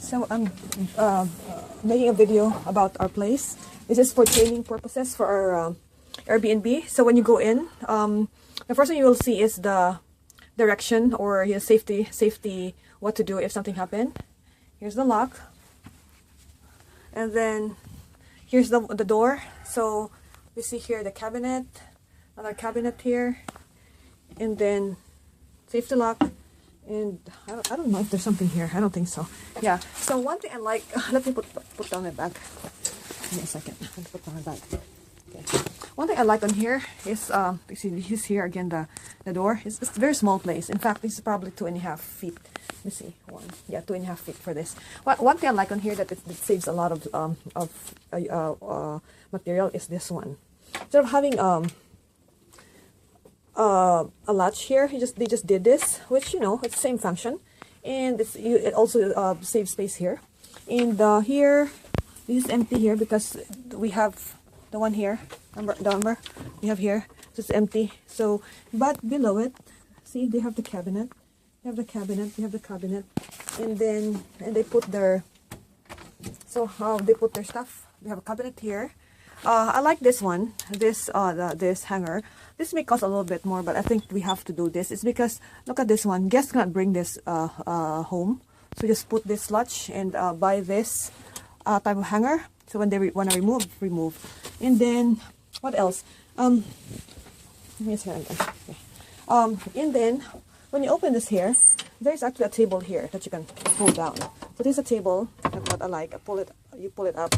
So I'm making a video about our place. This is for training purposes for our Airbnb. So when you go in, the first thing you will see is the direction or safety, what to do if something happened. Here's the lock, and then here's the door. So we see here the cabinet, another cabinet here, and then safety lock. And I don't know if there's something here. I don't think so. Yeah. So one thing I like, let me put down my bag. Give me a second. Let me put down my bag. Okay. One thing I like on here is, you see this here again, the door. It's a very small place. In fact, this is probably 2.5 feet. Let me see. 2.5 feet for this. One thing I like on here that it saves a lot of material is this one. Instead of having a latch here, they just did this, which it's the same function, and it also saves space here. And here, this is empty here because we have the one here, number we have here, just empty. So, but below it, see, they have the cabinet. They have the cabinet, and they put their stuff. They have a cabinet here. I like this one, this hanger. This may cost a little bit more, but I think we have to do this. It's because, look at this one. Guests cannot bring this home. So just put this latch and buy this type of hanger. So when they want to remove. And then, what else? And then, when you open this here, there's actually a table here that you can pull down. So there's a table, that's what I like. You pull it up,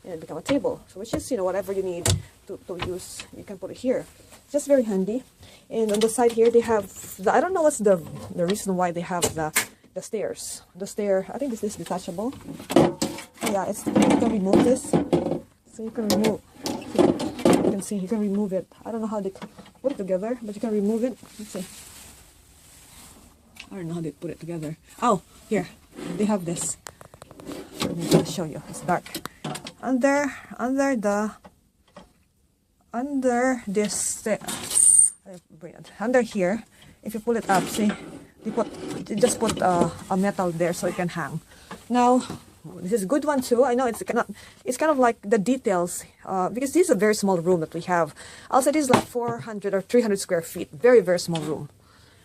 and it becomes a table. So which is, whatever you need to use, you can put it here. Just very handy. And on the side here, they have I don't know what's the reason why they have the stairs. The stair, I think this is detachable. Yeah, you can remove this. So you can remove. You can see you can remove it. I don't know how they put it together, but you can remove it. Let's see. I don't know how they put it together. Oh, here they have this. Let me show you. It's dark. Under here, if you pull it up, see, they just put a metal there so it can hang. Now, this is a good one too. I know it's kind of like the details, because this is a very small room that we have. I'll say this is like 400 or 300 square feet. Very, very small room.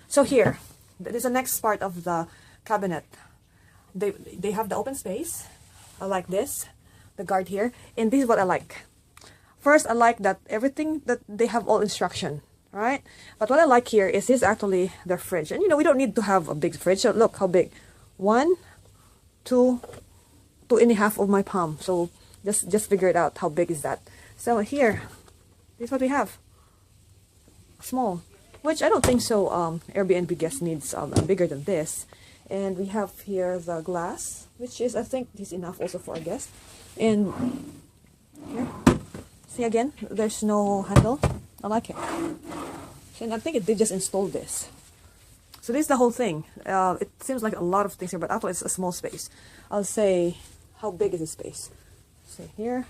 So here, this is the next part of the cabinet. They have the open space. I like this. The guard here, and this is what I like. First, I like that everything that they have all instruction, right? But what I like here is this actually their fridge, and we don't need to have a big fridge. So look how big, 1, 2, 2.5 of my palm. So just figure it out how big is that. So here, this is what we have. Small, which I don't think so. Airbnb guest needs bigger than this, and we have here the glass, which is I think is enough also for a guest. And here, see again, there's no handle. I like it. And I think they just installed this. So this is the whole thing. It seems like a lot of things here, but actually it's a small space. I'll say, how big is the space? See here.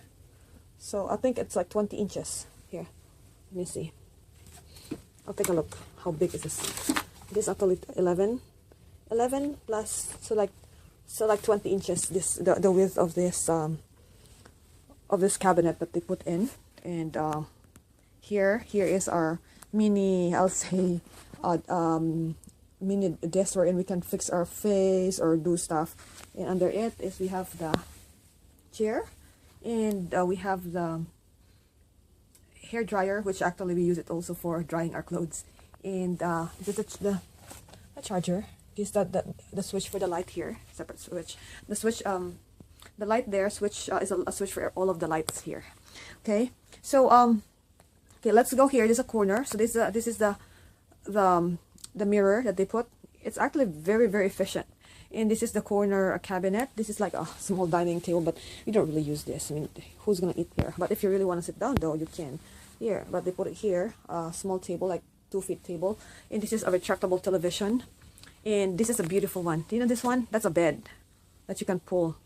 So I think it's like 20 inches here. Let me see. I'll take a look. How big is this? This is actually 11 plus, so like 20 inches. The width of this cabinet that they put in. And here is our mini, I'll say, mini desk wherein we can fix our face or do stuff. And under it is we have the chair, and we have the hair dryer, which actually we use it also for drying our clothes. And this is the charger. This is the switch for the light here, separate switch. The switch, the light there switch is a switch for all of the lights here. Okay, so okay, let's go here. There's a corner. So this is the mirror that they put. It's actually very, very efficient. And this is the corner cabinet. This is like a small dining table, but we don't really use this. I mean, who's gonna eat here? But if you really want to sit down, though, you can here. But they put it here, a small table, like 2-foot table. And this is a retractable television. And this is a beautiful one. Do you know this one? That's a bed that you can pull.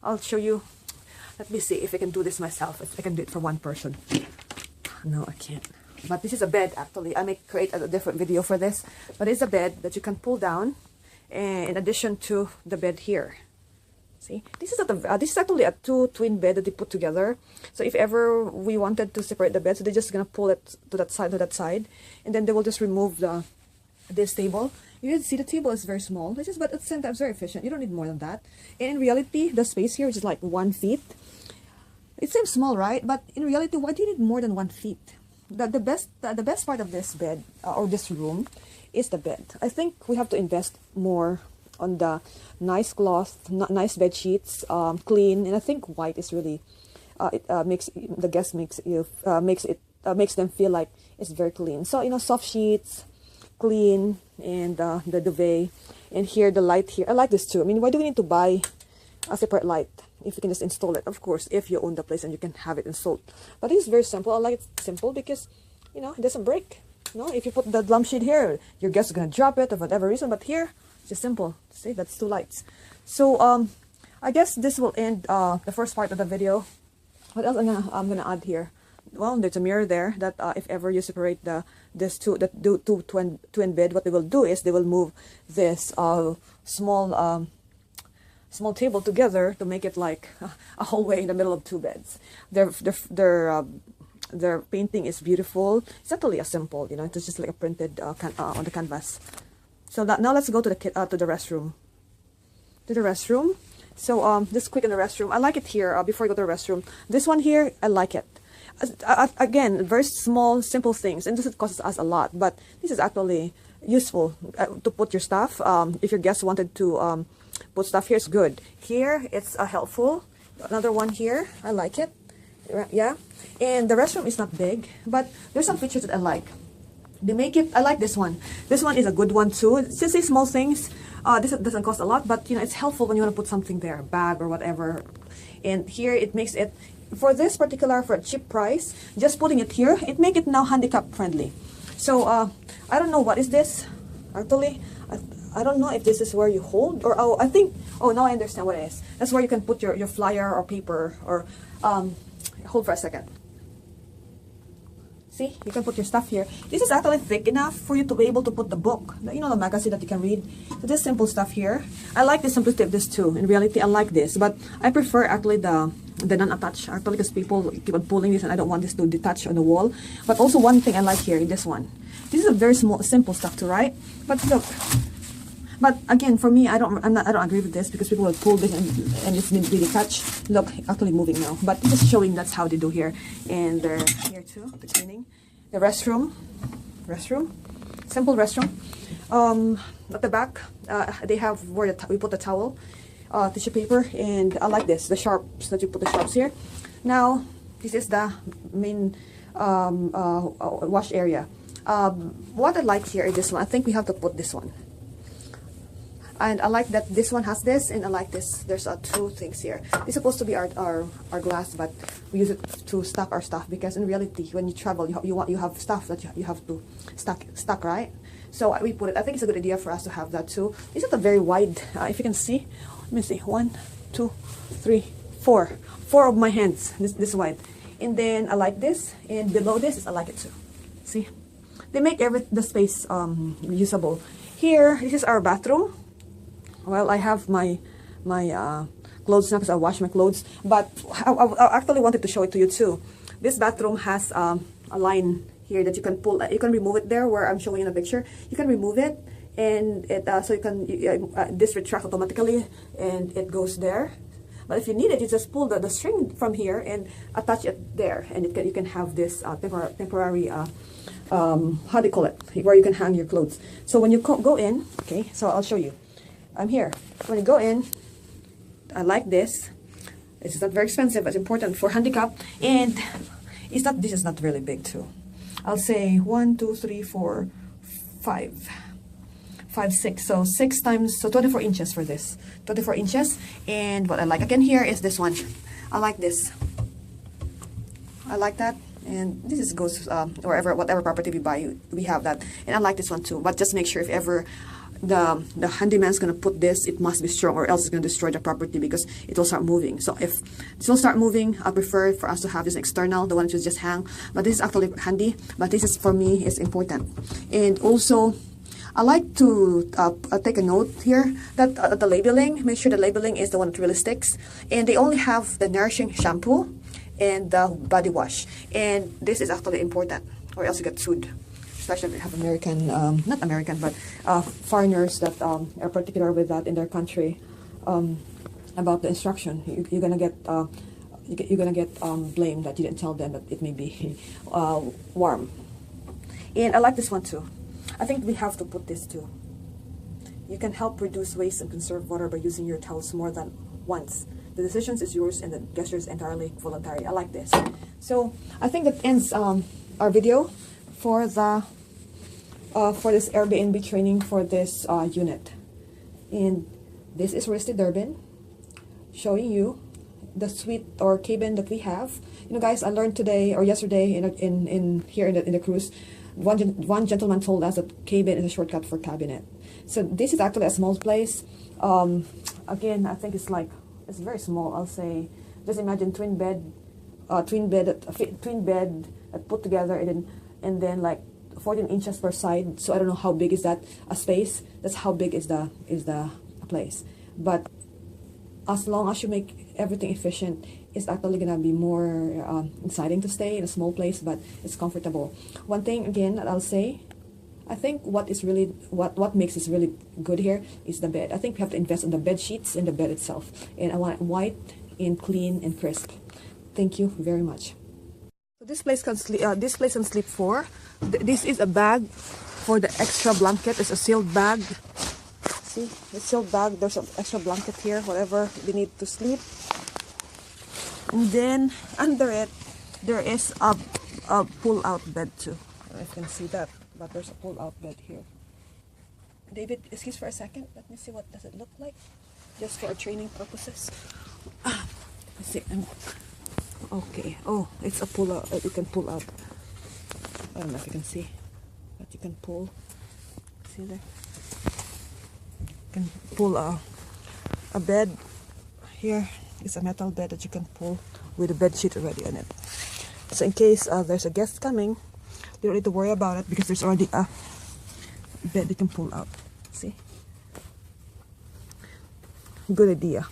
I'll show you. Let me see if I can do this myself. If I can do it for one person. No, I can't. But this is a bed, actually. I may create a different video for this. But it's a bed that you can pull down, and in addition to the bed here. See, this is this is actually a two twin bed that they put together. So if ever we wanted to separate the bed, so they're just gonna pull it to that side, and then they will just remove this table. You can see the table is very small, but at the same time it's very efficient. You don't need more than that. And in reality, the space here, which is like 1 feet, it seems small, right? But in reality, why do you need more than 1 feet? The best part of this bed or this room is the bed. I think we have to invest more on the nice cloth, nice bed sheets, clean, and I think white is really makes the guest makes them feel like it's very clean. So soft sheets, clean, and the duvet, and here the light here. I like this too. I mean, why do we need to buy a separate light if you can just install it? Of course, if you own the place and you can have it installed. But it's very simple. I like it simple because it doesn't break. If you put the lampshade here, your guest is gonna drop it for whatever reason. But here, it's just simple. See, that's 2 lights. So I guess this will end the first part of the video. What else I'm gonna add here? Well, there's a mirror there that if ever you separate the two twin bed, what they will do is they will move this small table together to make it like a hallway in the middle of 2 beds. Their painting is beautiful. It's actually a simple, it's just like a printed on the canvas. So now let's go to the restroom. To the restroom. So just quick in the restroom. I like it here. Before I go to the restroom, this one here, I like it. Again, very small, simple things, and this costs us a lot, but this is actually useful to put your stuff. If your guests wanted to put stuff here, it's good. Here, it's helpful. Another one here, I like it. Yeah, and the restroom is not big, but there's some features that I like. They make it. I like this one. This one is a good one too. It's just small things. This doesn't cost a lot, but it's helpful when you want to put something there, a bag or whatever. And here it makes it. For this particular, for a cheap price, just putting it here, it make it now handicap friendly. So I don't know what is this actually. I don't know if this is where you hold or I think now I understand what it is. That's where you can put your flyer or paper or hold for a second. See, you can put your stuff here. This is actually thick enough for you to be able to put the book, the magazine that you can read. So this simple stuff here. I like the simplicity of this too. In reality, I like this, but I prefer actually the non-attached actually because people keep on pulling this and I don't want this to detach on the wall. But also one thing I like here, this one. This is a very small, simple stuff to write. But look, but again, for me, I don't agree with this because people will pull this and it's been really detached. Look, actually moving now. But just showing that's how they do here. And they're here too, the cleaning. The restroom, simple restroom. At the back, they have where we put the towel, tissue paper, and I like this, the sharps that you put the sharps here. Now, this is the main wash area. What I like here is this one. I think we have to put this one. And I like that this one has this, and I like this. There's 2 things here. It's supposed to be our glass, but we use it to stock our stuff because in reality, when you travel, you have stuff that you have to stock, right? So we put it. I think it's a good idea for us to have that too. It's not a very wide. If you can see, let me see. 1, 2, 3, 4. 4 of my hands. This wide. And then I like this, and below this I like it too. See, they make the space usable. Here, this is our bathroom. Well, I have my clothes now because I wash my clothes, but I actually wanted to show it to you too. This bathroom has a line here that you can pull. You can remove it there where I'm showing in a picture. You can remove it, and so you can this retracts automatically, and it goes there. But if you need it, you just pull the string from here and attach it there, and you can have this temporary how do you call it, where you can hang your clothes. So when you go in, okay, so I'll show you. I'm here. When you go in, I like this. It's not very expensive, but it's important for handicap. And this is not really big too. I'll say 1, 2, 3, 4, 5. 5, 6. So 6 times, so 24 inches for this. 24 inches. And what I like again here is this one. I like this. I like that. And this goes whatever property we buy, we have that. And I like this one too. But just make sure if ever the handyman's going to put this, it must be strong, or else it's going to destroy the property because it will start moving. So if it will start moving, I prefer for us to have this external, the one that just hang. But this is actually handy, but this is for me is important. And also I like to take a note here that the labeling, make sure the labeling is the one that really sticks. And they only have the nourishing shampoo and the body wash. And this is actually important, or else you get sued. Especially if you have American, not American, but foreigners that are particular with that in their country about the instruction. You're gonna get you're gonna get blamed that you didn't tell them that it may be warm. And I like this one too. I think we have to put this too. You can help reduce waste and conserve water by using your towels more than once. The decision is yours and the gesture is entirely voluntary. I like this. So I think that ends our video for the for this Airbnb training for this unit. And this is Rested Durban, showing you the suite or cabin that we have. You know, guys, I learned today or yesterday in here in the cruise, one gentleman told us that cabin is a shortcut for cabinet. So this is actually a small place. Again, I think it's like, it's very small. I'll say, just imagine twin bed that put together, and then like 14 inches per side. So I don't know how big is that a space. That's how big is the place. But as long as you make everything efficient, it's actually gonna be more exciting to stay in a small place, but it's comfortable. One thing again that I'll say, I think what makes this really good here is the bed. I think we have to invest in the bed sheets and the bed itself, and I want it white and clean and crisp. Thank you very much. So this place can sleep. This place can sleep four. This is a bag for the extra blanket. It's a sealed bag. See, the sealed bag. There's an extra blanket here, whatever we need to sleep. And then under it, there is a pull-out bed too. I don't know if you can see that, but there's a pull-out bed here. David, excuse for a second. Let me see what does it look like, just for our training purposes. Let's see. Okay. Oh, it's a pull-out. You can pull out. I don't know if you can see, but you can pull. See there? You can pull a bed. Here is a metal bed that you can pull with a bed sheet already on it. So in case there's a guest coming, you don't need to worry about it because there's already a bed you can pull out. See? Good idea.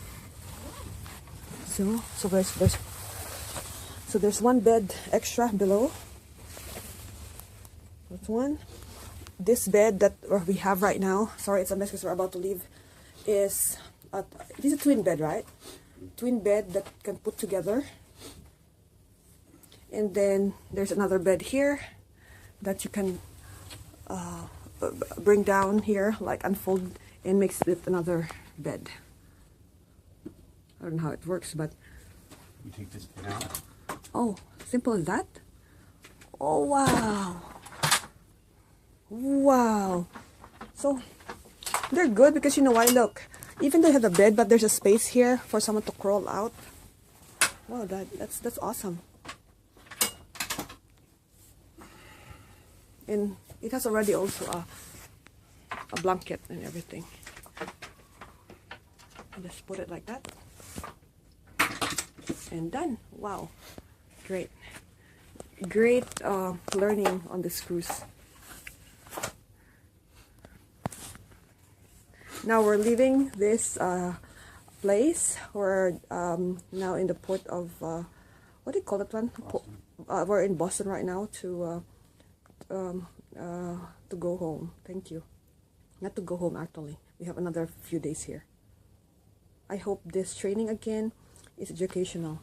So there's one bed extra below. That's one. This bed that we have right now, sorry, it's a mess because we're about to leave, is this is a twin bed, right? Twin bed that can put together. And then there's another bed here that you can bring down here, like unfold, and mix it with another bed. I don't know how it works, but you take this pin out. Oh, simple as that. Oh wow, wow. So they're good because you know why? Look, even though they have a bed, but there's a space here for someone to crawl out. Wow, that's awesome. And it has already also a blanket and everything. I just put it like that. And done. Wow. Great. Great learning on this cruise. Now we're leaving this place. We're now in the port of, what do you call that one? We're in Boston right now to go home. Thank you. Not to go home, actually. We have another few days here. I hope this training again is educational.